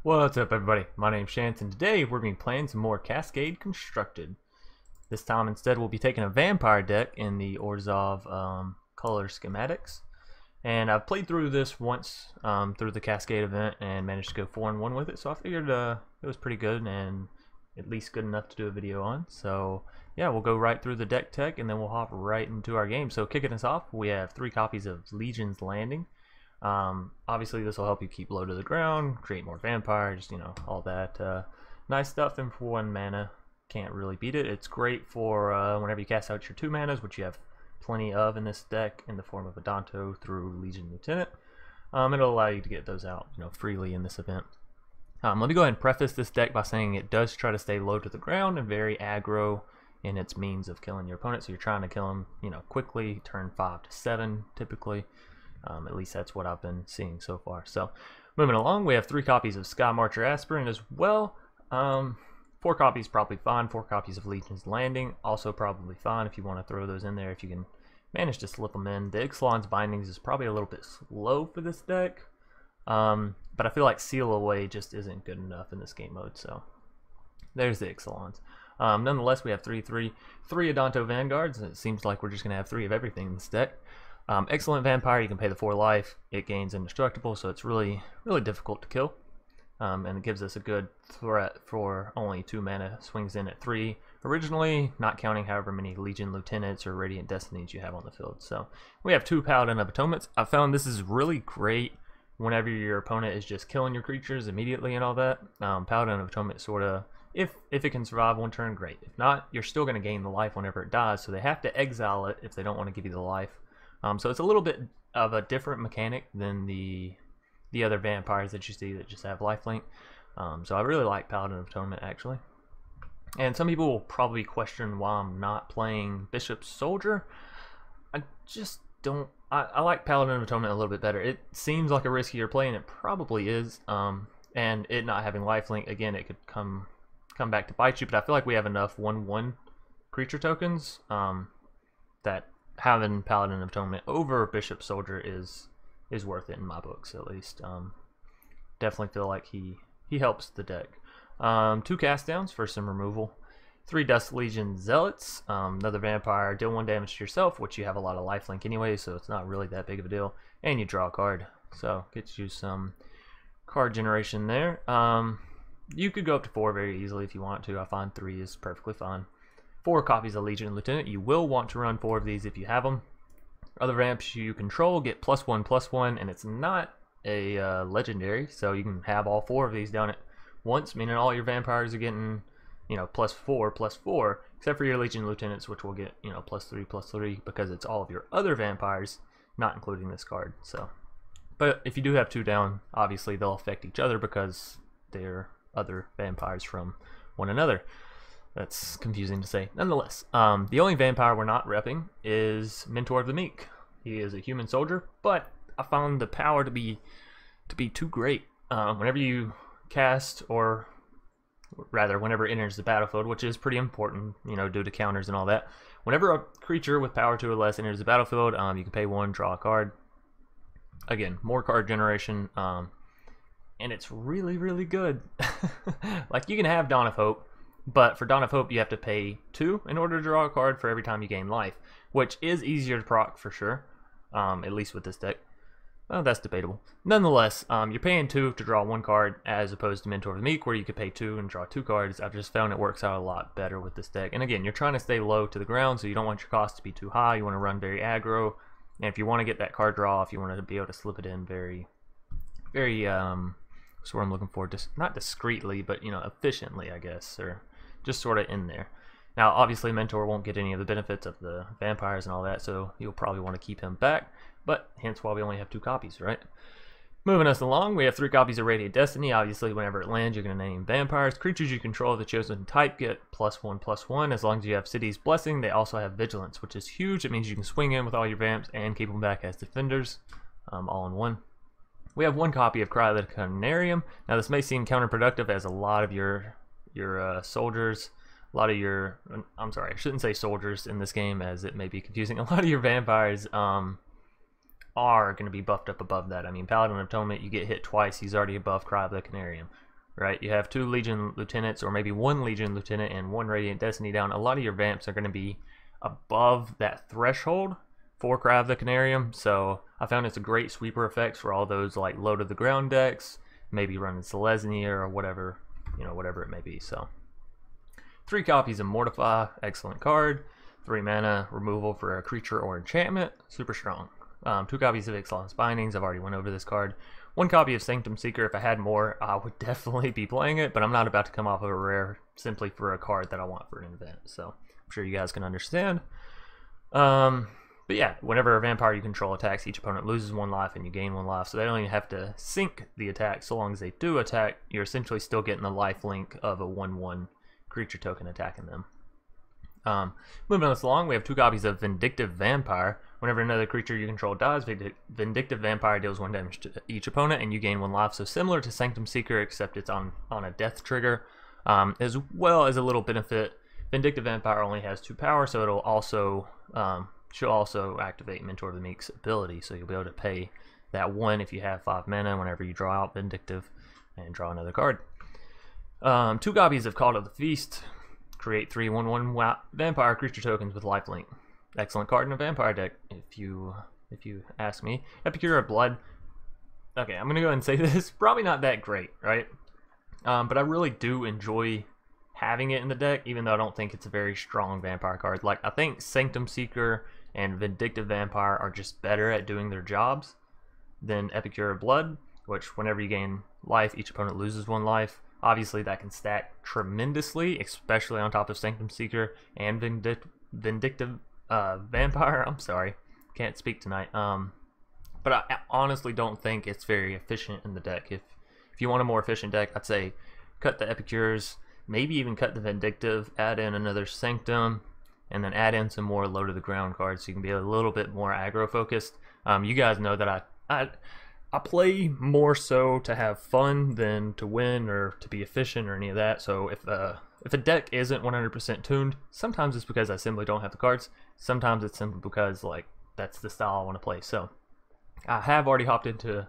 What's up, everybody? My name's Chance, and today we're going to be playing some more Cascade Constructed. This time instead we'll be taking a vampire deck in the Orzhov color schematics. And I've played through this once through the Cascade event and managed to go 4-1 with it, so I figured it was pretty good and at least good enough to do a video on. So yeah, we'll go right through the deck tech and then we'll hop right into our game. So kicking us off, we have 3 copies of Legion's Landing. Obviously this will help you keep low to the ground, create more vampires, you know, all that nice stuff. And for 1 mana, can't really beat it. It's great for whenever you cast out your 2 manas, which you have plenty of in this deck in the form of Adanto through Legion Lieutenant. It'll allow you to get those out, you know, freely in this event. Let me go ahead and preface this deck by saying it does try to stay low to the ground and very aggro in its means of killing your opponent. So you're trying to kill them, you know, quickly, turn 5 to 7 typically. At least that's what I've been seeing so far. So moving along, we have 3 copies of Skymarcher Aspirant as well. 4 copies probably fine. 4 copies of Legion's Landing also probably fine if you want to throw those in there, if you can manage to slip them in. The Ixalan's Bindings is probably a little bit slow for this deck, but I feel like Seal Away just isn't good enough in this game mode. So there's the Ixalan's. Nonetheless, we have 3 Adanto Vanguards, and it seems like we're just going to have 3 of everything in this deck. Excellent Vampire, you can pay the 4 life, it gains indestructible, so it's really difficult to kill. And it gives us a good threat for only 2 mana, swings in at 3 originally, not counting however many Legion Lieutenants or Radiant Destinies you have on the field. So we have 2 Paladin of Atonements. I found this is really great whenever your opponent is just killing your creatures immediately and all that. Paladin of Atonement sort of, if it can survive 1 turn, great. If not, you're still going to gain the life whenever it dies, so they have to exile it if they don't want to give you the life. So it's a little bit of a different mechanic than the other vampires that you see that just have lifelink. So I really like Paladin of Atonement actually. And some people will probably question why I'm not playing Bishop Soldier. I just don't. I like Paladin of Atonement a little bit better. It seems like a riskier play, and it probably is. And it not having lifelink, again, it could come back to bite you. But I feel like we have enough 1/1 creature tokens that having Paladin of Atonement over Bishop Soldier is worth it in my books, at least. Definitely feel like he helps the deck. 2 cast downs for some removal. 3 Dusk Legion Zealots, another vampire, deal 1 damage to yourself, which you have a lot of lifelink anyway, so it's not really that big of a deal. And you draw a card, so gets you some card generation there. You could go up to 4 very easily if you want to. I find 3 is perfectly fine. 4 copies of Legion Lieutenant. You will want to run 4 of these if you have them. Other vamps you control get +1/+1, and it's not a legendary, so you can have all 4 of these down at once, meaning all your vampires are getting, you know, +4/+4, except for your Legion Lieutenants, which will get, you know, +3/+3 because it's all of your other vampires, not including this card. So, but if you do have 2 down, obviously they'll affect each other because they're other vampires from one another. That's confusing to say. Nonetheless, the only vampire we're not repping is Mentor of the Meek. He is a human soldier, but I found the power to be too great. Whenever you cast, or rather whenever it enters the battlefield, which is pretty important, you know, due to counters and all that. Whenever a creature with power 2 or less enters the battlefield, you can pay 1, draw a card. Again, more card generation, and it's really good. Like, you can have Dawn of Hope, but for Dawn of Hope, you have to pay 2 in order to draw a card for every time you gain life, which is easier to proc for sure, at least with this deck. Well, that's debatable. Nonetheless, you're paying 2 to draw 1 card as opposed to Mentor of the Meek, where you could pay 2 and draw 2 cards. I've just found it works out a lot better with this deck. And again, you're trying to stay low to the ground, so you don't want your cost to be too high. You want to run very aggro, and if you want to get that card draw, if you want to be able to slip it in very what's what I'm looking for, just not discreetly, but, you know, efficiently, I guess, or just sort of in there. Now, obviously, Mentor won't get any of the benefits of the vampires and all that, so you'll probably want to keep him back, but hence why we only have 2 copies, right? Moving us along, we have 3 copies of Radiant Destiny. Obviously, whenever it lands, you're going to name vampires. Creatures you control of the chosen type get +1/+1. As long as you have City's Blessing, they also have Vigilance, which is huge. It means you can swing in with all your vamps and keep them back as defenders, all in one. We have 1 copy of Cry of the Carnarium. Now, this may seem counterproductive as a lot of your soldiers, a lot of your, I'm sorry, I shouldn't say soldiers in this game as it may be confusing. A lot of your vampires are going to be buffed up above that. I mean, Paladin of Atonement, you get hit twice, he's already above Cry of the Carnarium. right? You have 2 Legion Lieutenants, or maybe 1 Legion Lieutenant and 1 Radiant Destiny down. A lot of your Vamps are going to be above that threshold for Cry of the Carnarium, so I found it's a great sweeper effect for all those like low to the ground decks, maybe running Selesnya or whatever, you know, whatever it may be. So 3 copies of Mortify, excellent card. 3 mana removal for a creature or enchantment, super strong. 2 copies of Ixalan's Bindings, I've already went over this card. 1 copy of Sanctum Seeker. If I had more, I would definitely be playing it, but I'm not about to come off of a rare simply for a card that I want for an event, so I'm sure you guys can understand. But yeah, whenever a vampire you control attacks, each opponent loses 1 life and you gain 1 life, so they don't even have to sync the attack. So long as they do attack, you're essentially still getting the life link of a 1/1 creature token attacking them. Moving us along, we have 2 copies of Vindictive Vampire. Whenever another creature you control dies, Vindictive Vampire deals 1 damage to each opponent and you gain 1 life. So similar to Sanctum Seeker, except it's on a death trigger. As well as a little benefit, Vindictive Vampire only has 2 power, so it'll also she'll also activate Mentor the Meek's ability, so you'll be able to pay that 1 if you have 5 mana whenever you draw out Vindictive and draw another card. 2 copies of Call to the Feast. Create 3 1/1 vampire creature tokens with lifelink. Excellent card in a vampire deck, if you ask me. Epicure of Blood. Okay, I'm gonna go ahead and say this. Probably not that great, right? But I really do enjoy having it in the deck, even though I don't think it's a very strong vampire card. Like, I think Sanctum Seeker and Vindictive Vampire are just better at doing their jobs than Epicure of Blood, which whenever you gain life, each opponent loses 1 life. Obviously, that can stack tremendously, especially on top of Sanctum Seeker and Vindictive Vampire. I'm sorry, can't speak tonight. But I honestly don't think it's very efficient in the deck. If you want a more efficient deck, I'd say cut the Epicures, maybe even cut the Vindictive, add in another Sanctum, and then add in some more low to the ground cards so you can be a little bit more aggro focused. You guys know that I play more so to have fun than to win or to be efficient or any of that. So if a deck isn't 100% tuned, sometimes it's because I simply don't have the cards. Sometimes it's simply because like that's the style I want to play. So I have already hopped into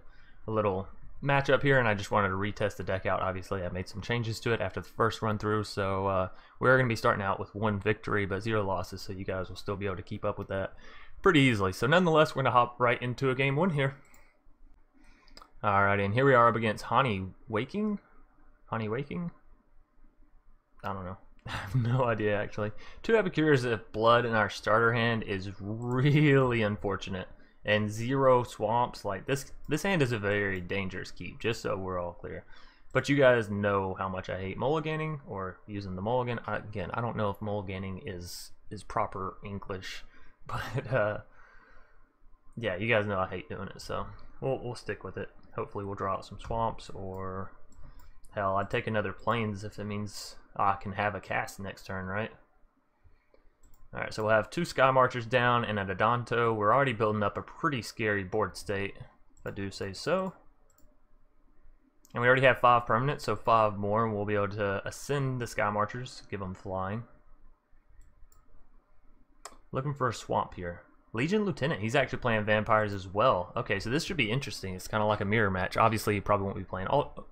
a little matchup here, and I just wanted to retest the deck out. Obviously, I made some changes to it after the first run through, so we're going to be starting out with 1 victory but 0 losses, so you guys will still be able to keep up with that pretty easily. So nonetheless, we're going to hop right into a game 1 here. Alright, and here we are up against Honey Waking? I don't know. I have no idea, actually. 2 Epicures of Blood in our starter hand is really unfortunate. And 0 swamps, like this hand is a very dangerous keep, just so we're all clear. But you guys know how much I hate mulliganing, or using the mulligan. Again, I don't know if mulliganing is proper English, but yeah, you guys know I hate doing it, so we'll stick with it. Hopefully we'll draw out some swamps, or hell, I'd take another plains if it means I can have a cast next turn, right? Alright, so we'll have 2 Skymarchers down and an Adanto. We're already building up a pretty scary board state, if I do say so. And we already have 5 permanents, so 5 more, and we'll be able to ascend the Skymarchers, give them flying. Looking for a swamp here. Legion Lieutenant, he's actually playing vampires as well. Okay, so this should be interesting. It's kind of like a mirror match. Obviously, he probably won't be playing all...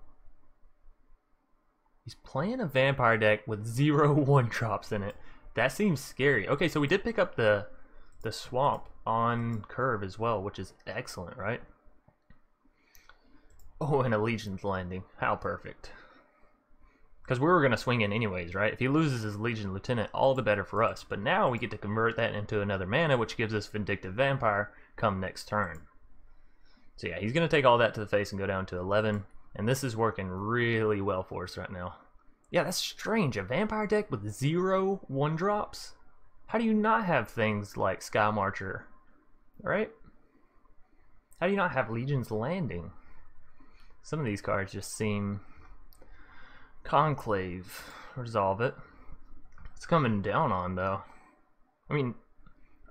He's playing a vampire deck with 0 1-drops in it. That seems scary. Okay, so we did pick up the swamp on curve as well, which is excellent, right? Oh, and a Legion's Landing. How perfect. Because we were going to swing in anyways, right? If he loses his Legion Lieutenant, all the better for us. But now we get to convert that into another mana, which gives us Vindictive Vampire come next turn. So yeah, he's going to take all that to the face and go down to 11. And this is working really well for us right now. Yeah, that's strange. A vampire deck with 0 1-drops? How do you not have things like Skymarcher? Right? How do you not have Legion's Landing? Some of these cards just seem... Conclave. Resolve it. It's coming down on, though. I mean,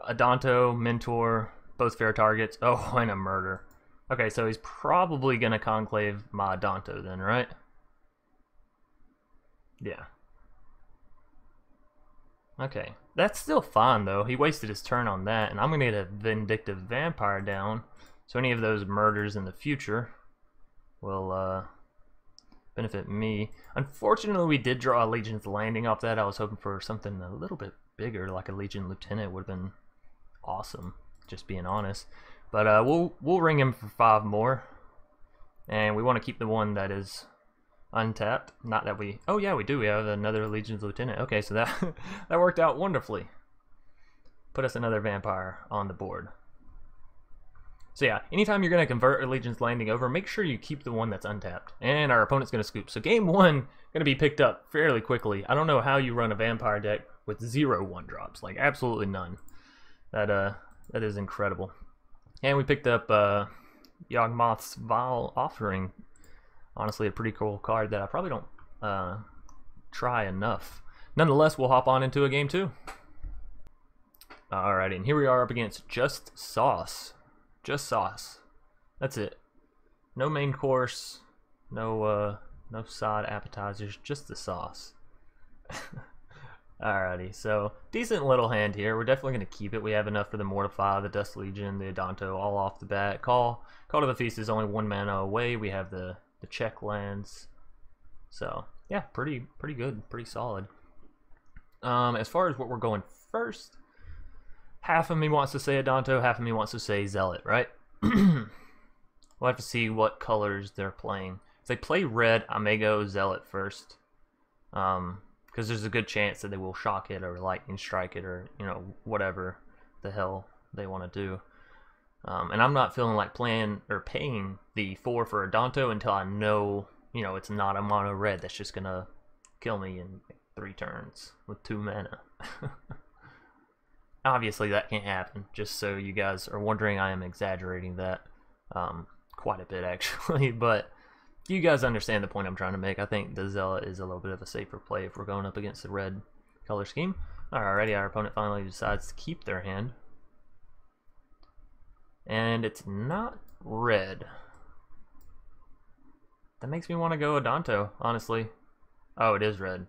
Adanto, Mentor, both fair targets. Oh, and a murder. Okay, so he's probably going to Conclave my Adanto then, right? Yeah. Okay. That's still fine, though. He wasted his turn on that, and I'm going to get a Vindictive Vampire down. So any of those murders in the future will benefit me. Unfortunately, we did draw a Legion's Landing off that. I was hoping for something a little bit bigger, like a Legion Lieutenant would have been awesome, just being honest. But we'll ring him for 5 more. And we want to keep the one that is untapped. Not that we... Oh yeah, we do. We have another Legion's Lieutenant. Okay, so that, that worked out wonderfully. Put us another Vampire on the board. So yeah, anytime you're going to convert a Legion's Landing over, make sure you keep the one that's untapped. And our opponent's going to scoop. So game 1 going to be picked up fairly quickly. I don't know how you run a Vampire deck with 0 1-drops. Like, absolutely none. That is incredible. And we picked up Yawgmoth's Vile Offering. Honestly, a pretty cool card that I probably don't try enough. Nonetheless, we'll hop on into a game 2. Alrighty, and here we are up against Just Sauce. Just sauce. That's it. No main course, no side appetizers, just the sauce. Alrighty, so decent little hand here. We're definitely going to keep it. We have enough for the Mortify, the Dusk Legion, the Adanto, all off the bat. Call to the Feast is only 1 mana away. We have the check lands. So yeah, pretty good, pretty solid. As far as what we're going first, half of me wants to say Adanto, half of me wants to say Zealot, right? We'll have to see what colors they're playing. If they play red, I may go Zealot first. Because there's a good chance that they will shock it or lightning strike it or, you know, whatever the hell they want to do. And I'm not feeling like playing or paying the 4 for Adanto until I know, you know, it's not a mono red that's just going to kill me in 3 turns with 2 mana. Obviously that can't happen, just so you guys are wondering. I am exaggerating that quite a bit actually, but you guys understand the point I'm trying to make. I think the Zealot is a little bit of a safer play if we're going up against the red color scheme. Alrighty, our opponent finally decides to keep their hand. And it's not red. That makes me want to go Adanto, honestly. Oh, it is red.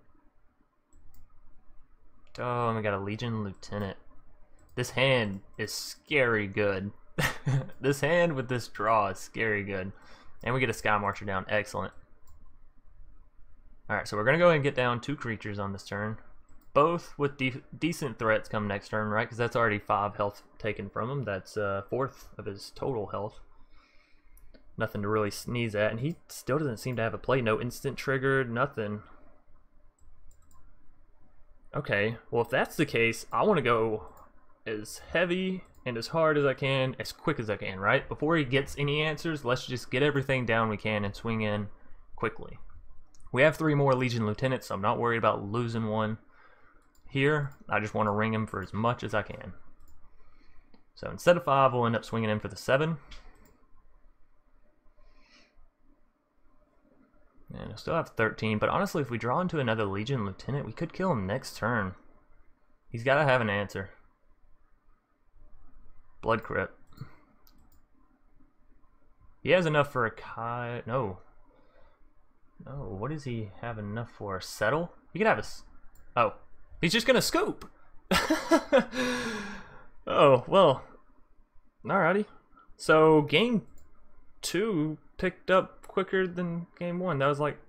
Oh, and we got a Legion Lieutenant. This hand is scary good. This hand with this draw is scary good. And we get a Skymarcher down. Excellent. Alright, so we're going to go ahead and get down 2 creatures on this turn. Both with decent threats come next turn, right? Because that's already 5 health taken from him. That's 1/4 of his total health. Nothing to really sneeze at. And he still doesn't seem to have a play. No instant triggered, nothing. Okay, well if that's the case, I want to go as heavy and as hard as I can, as quick as I can, right? Before he gets any answers, let's just get everything down we can and swing in quickly. We have 3 more Legion Lieutenants, so I'm not worried about losing one here. I just want to ring him for as much as I can. So instead of 5, we'll end up swinging in for the 7. And we'll still have 13, but honestly, if we draw into another Legion Lieutenant, we could kill him next turn. He's got to have an answer. Blood Crypt. He has enough for a Kai. No. No, what does he have enough for? A Settle? He could have a... Oh. He's just gonna scoop! Oh, well. Alrighty. So, game 2 picked up quicker than game 1. That was like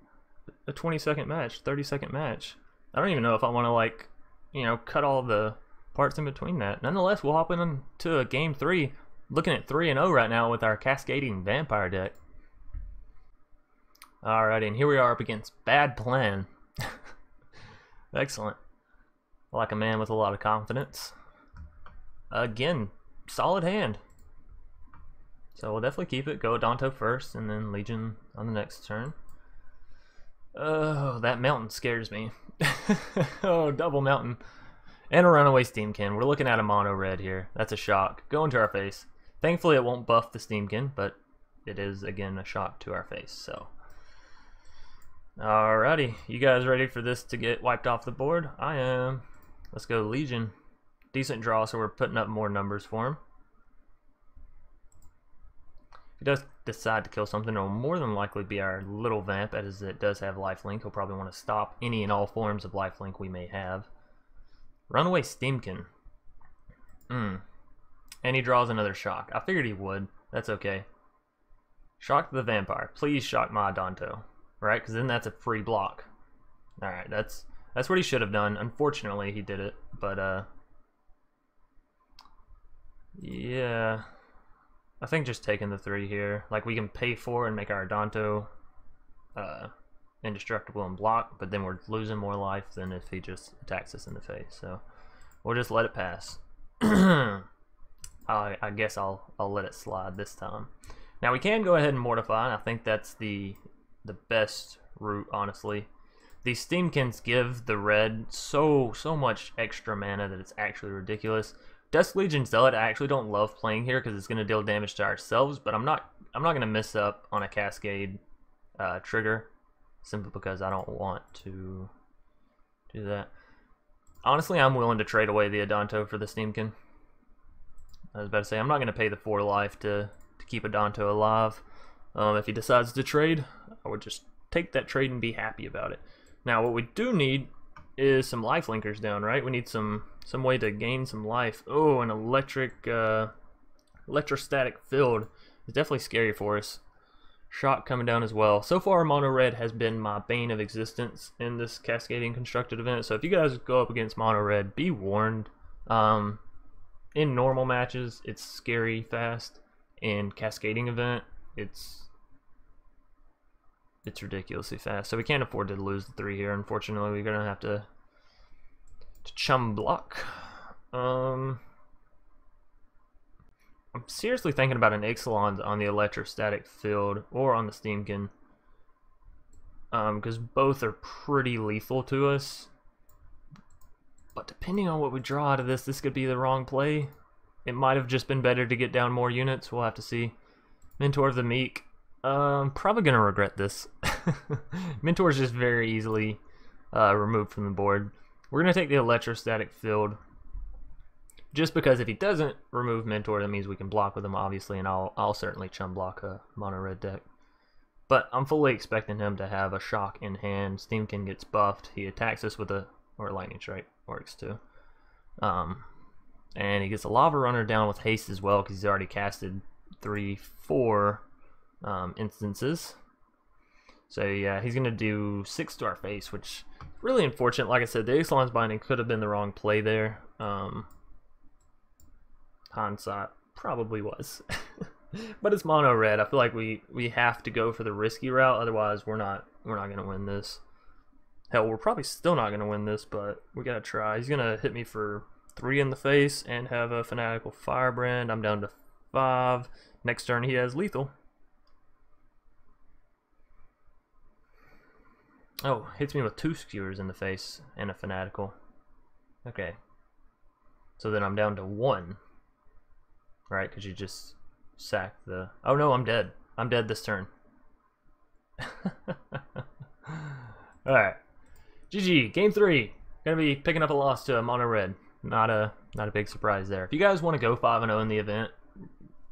a 20-second match, 30-second match. I don't even know if I want to, like, you know, cut all the parts in between that. Nonetheless, we'll hop into a game 3. Looking at 3-0 right now with our Cascading Vampire deck. Alrighty, and here we are up against Bad Plan. Excellent. Like a man with a lot of confidence. Again, solid hand. So we'll definitely keep it. Go Adanto first, and then Legion on the next turn. Oh, that mountain scares me. Oh, double mountain. And a runaway Steamkin. We're looking at a mono red here. That's a shock. Go into our face. Thankfully it won't buff the Steamkin, but it is again a shock to our face. So alrighty, you guys ready for this to get wiped off the board? I am. Let's go Legion. Decent draw, so we're putting up more numbers for him. If he does decide to kill something, it'll more than likely be our little vamp, as it does have lifelink. He'll probably want to stop any and all forms of lifelink we may have. Runaway Steamkin. And he draws another shock. I figured he would. That's okay. Shock the Vampire. Please shock my Adanto. right? Because then that's a free block. All right, that's what he should have done. Unfortunately, he did it, but yeah, I think just taking the 3 here, like we can pay 4 and make our Adanto indestructible and block, but then we're losing more life than if he just attacks us in the face. So we'll just let it pass. I guess I'll let it slide this time. Now we can go ahead and Mortify, and I think that's the best route, honestly. These Steamkins give the red so much extra mana that it's actually ridiculous. Dusk Legion Zealot I actually don't love playing here because it's going to deal damage to ourselves, but I'm not going to miss up on a Cascade trigger simply because I don't want to do that. Honestly, I'm willing to trade away the Adanto for the Steamkin. I was about to say, I'm not going to pay the 4 life to keep Adanto alive. If he decides to trade, I would just take that trade and be happy about it. Now, what we do need is some life linkers down, right? We need some way to gain some life. Oh, an electrostatic field is definitely scary for us. Shock coming down as well. So far, mono red has been my bane of existence in this Cascading Constructed event. So if you guys go up against mono red, be warned. In normal matches, it's scary fast. In Cascading event, it's ridiculously fast. So we can't afford to lose the 3 here. Unfortunately, we're gonna have to chum block. I'm seriously thinking about an Ixalan on the electrostatic field or on the Steamkin, because both are pretty lethal to us. But depending on what we draw out of this, this could be the wrong play. It might have just been better to get down more units. We'll have to see. Mentor of the Meek. Probably gonna regret this. Mentor is just very easily removed from the board. We're gonna take the electrostatic field, just because if he doesn't remove Mentor, that means we can block with him, obviously, and I'll certainly chum block a mono red deck. But I'm fully expecting him to have a shock in hand. Steamkin gets buffed. He attacks us with a lightning strike. Works too. And he gets a lava runner down with haste as well because he's already casted 3-4 instances. So yeah, he's gonna do 6 to our face, which is really unfortunate. Like I said, the Ixalan's binding could have been the wrong play there. Hindsight probably was. But it's mono red. I feel like we have to go for the risky route, otherwise we're not gonna win this. Hell, we're probably still not gonna win this, but we gotta try. He's gonna hit me for 3 in the face and have a fanatical firebrand. I'm down to 5. Next turn he has lethal. Oh, hits me with 2 skewers in the face and a fanatical. Okay. So then I'm down to 1. Right, because you just sacked the... Oh no, I'm dead. I'm dead this turn. Alright. GG, game 3. Gonna be picking up a loss to a mono red. Not a big surprise there. If you guys want to go 5-0 in the event,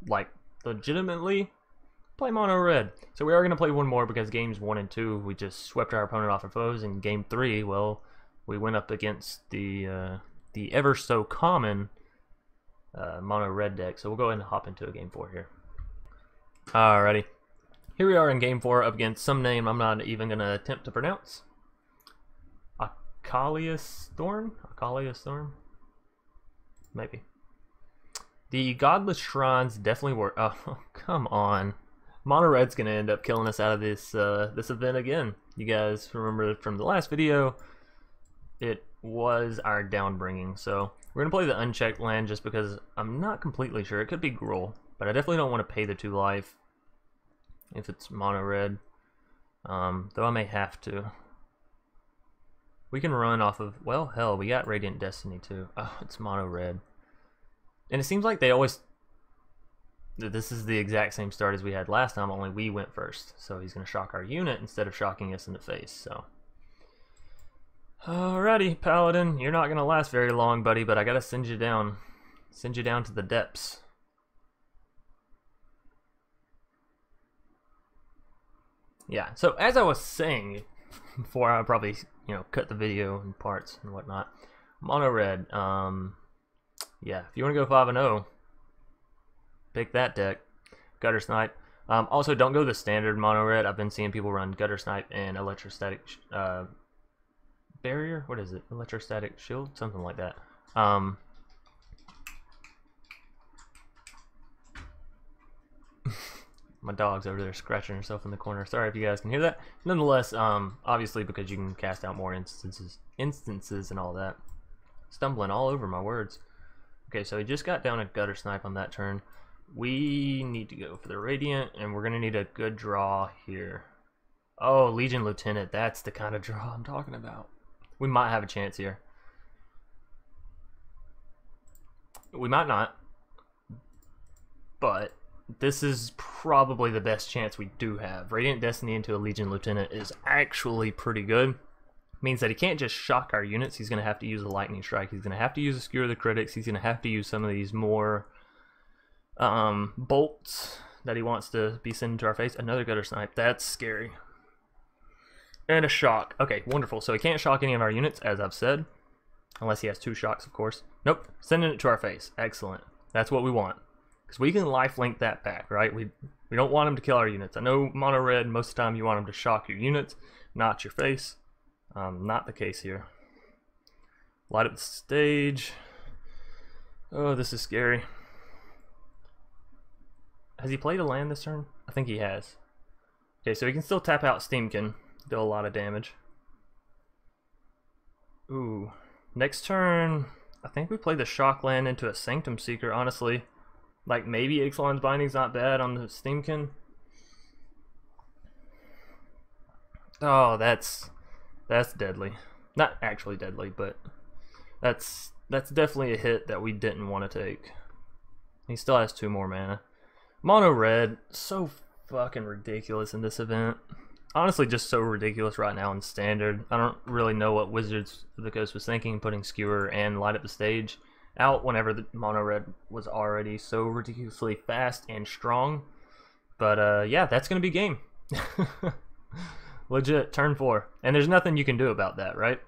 like legitimately, play mono red. So we are gonna play one more because games 1 and 2 we just swept our opponent off our foes. In game 3, well, we went up against the ever so common mono red deck. So we'll go ahead and hop into a game 4 here. Alrighty, here we are in game 4 up against some name I'm not even gonna attempt to pronounce. Akalius Storm? Maybe. The Godless Shrines definitely work. Oh, come on. Mono Red's gonna end up killing us out of this this event again. You guys remember from the last video, it was our downbringing. So we're gonna play the unchecked land just because I'm not completely sure. It could be Gruul, but I definitely don't want to pay the 2 life if it's mono red. Though I may have to. We can run off of, well, hell, we got Radiant Destiny too. Oh, it's mono red. And it seems like they always, this is the exact same start as we had last time, only we went first. So he's going to shock our unit instead of shocking us in the face. So, alrighty, Paladin, you're not going to last very long, buddy, but I got to send you down to the depths. Yeah, so as I was saying, before I probably, cut the video in parts and whatnot, mono red, yeah, if you want to go 5-0, pick that deck. Gutter Snipe. Also, don't go the standard mono red. I've been seeing people run Gutter Snipe and Electrostatic Barrier. What is it? Electrostatic Shield? Something like that. My dog's over there scratching herself in the corner. Sorry if you guys can hear that. Nonetheless, obviously because you can cast out more instances and all that. Stumbling all over my words. Okay, so he just got down a Gutter Snipe on that turn. We need to go for the Radiant, and we're gonna need a good draw here. Oh, Legion Lieutenant, that's the kind of draw I'm talking about. We might have a chance here. We might not, but this is probably the best chance we do have. Radiant Destiny into a Legion Lieutenant is actually pretty good. Means that he can't just shock our units. He's going to have to use a Lightning Strike. He's going to have to use a Skewer the Critics. He's going to have to use some of these more bolts that he wants to be sending to our face. Another Gutter Snipe. That's scary. And a shock. Okay, wonderful. So he can't shock any of our units, as I've said. Unless he has 2 shocks, of course. Nope. Sending it to our face. Excellent. That's what we want. Because we can lifelink that back, right? We don't want him to kill our units. I know mono red, most of the time you want him to shock your units, not your face. Not the case here. Light up the stage. Oh, this is scary. Has he played a land this turn? I think he has. Okay, so he can still tap out Steamkin. Do a lot of damage. Ooh. Next turn, I think we play the Shock Land into a Sanctum Seeker, honestly. Like, maybe Ixalan's Binding's not bad on the Steamkin. Oh, that's deadly. Not actually deadly, but that's definitely a hit that we didn't want to take. He still has 2 more mana. Mono red, so fucking ridiculous in this event. Honestly, just so ridiculous right now in standard. I don't really know what Wizards of the Coast was thinking, putting Skewer and Light Up the Stage out whenever the mono red was already so ridiculously fast and strong. But yeah, that's gonna be game. Legit, turn 4. And there's nothing you can do about that, right?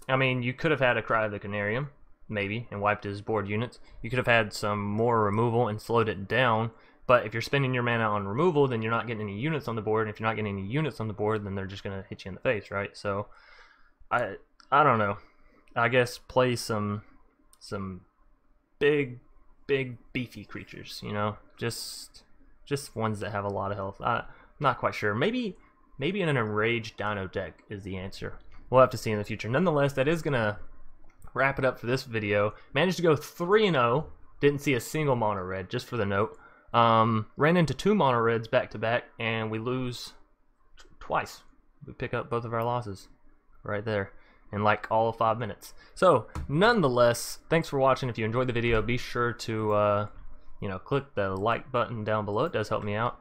I mean, you could have had a Cry of the Carnarium, maybe, and wiped his board units. You could have had some more removal and slowed it down, but if you're spending your mana on removal, then you're not getting any units on the board, and if you're not getting any units on the board, then they're just going to hit you in the face, right? So, I don't know. I guess play some big, beefy creatures, you know? Just ones that have a lot of health. I'm not quite sure. Maybe an enraged Dino deck is the answer. We'll have to see in the future. Nonetheless, that is going to wrap it up for this video. Managed to go 3-0. Didn't see a single mono red, just for the note. Ran into 2 mono reds back to back, and we lose twice. We pick up both of our losses right there in like all of 5 minutes. So, nonetheless, thanks for watching. If you enjoyed the video, be sure to you know, click the like button down below. It does help me out.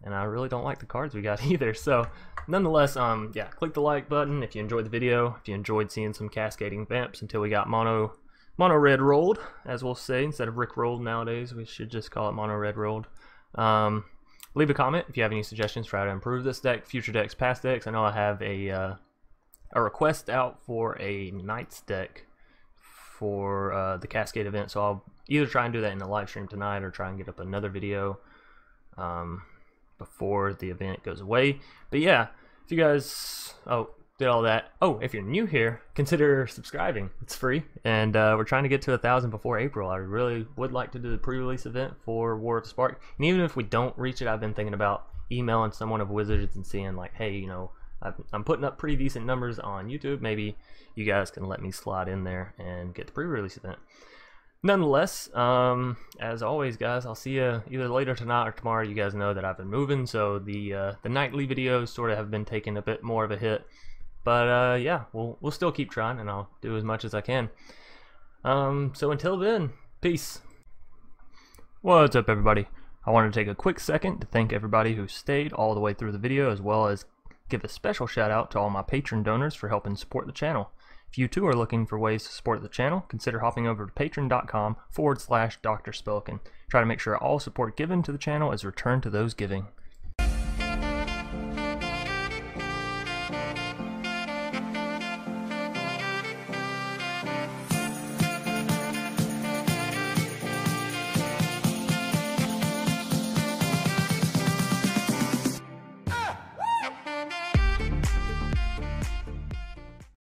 And I really don't like the cards we got either. So, nonetheless, yeah, click the like button if you enjoyed the video. If you enjoyed seeing some cascading vamps until we got mono red rolled, as we'll say, instead of Rick rolled nowadays. We should just call it mono red rolled. Leave a comment if you have any suggestions for how to improve this deck, future decks, past decks. I know I have a request out for a Knights deck for the Cascade event, so I'll either try and do that in the live stream tonight or try and get up another video before the event goes away. But yeah, if you guys did all that, if you're new here, consider subscribing. It's free, and we're trying to get to 1,000 before April. I really would like to do the pre-release event for War of Spark, and even if we don't reach it, I've been thinking about emailing someone of Wizards and seeing like, hey, you know, I'm putting up pretty decent numbers on YouTube. Maybe you guys can let me slide in there and get the pre-release event. Nonetheless, as always, guys, I'll see you either later tonight or tomorrow. You guys know that I've been moving, so the nightly videos sort of have been taking a bit more of a hit. But yeah, we'll still keep trying, and I'll do as much as I can. So until then, peace. What's up, everybody? I wanted to take a quick second to thank everybody who stayed all the way through the video, as well as give a special shout out to all my patron donors for helping support the channel. If you too are looking for ways to support the channel, consider hopping over to patreon.com/Dr. Spelkin. Try to make sure all support given to the channel is returned to those giving.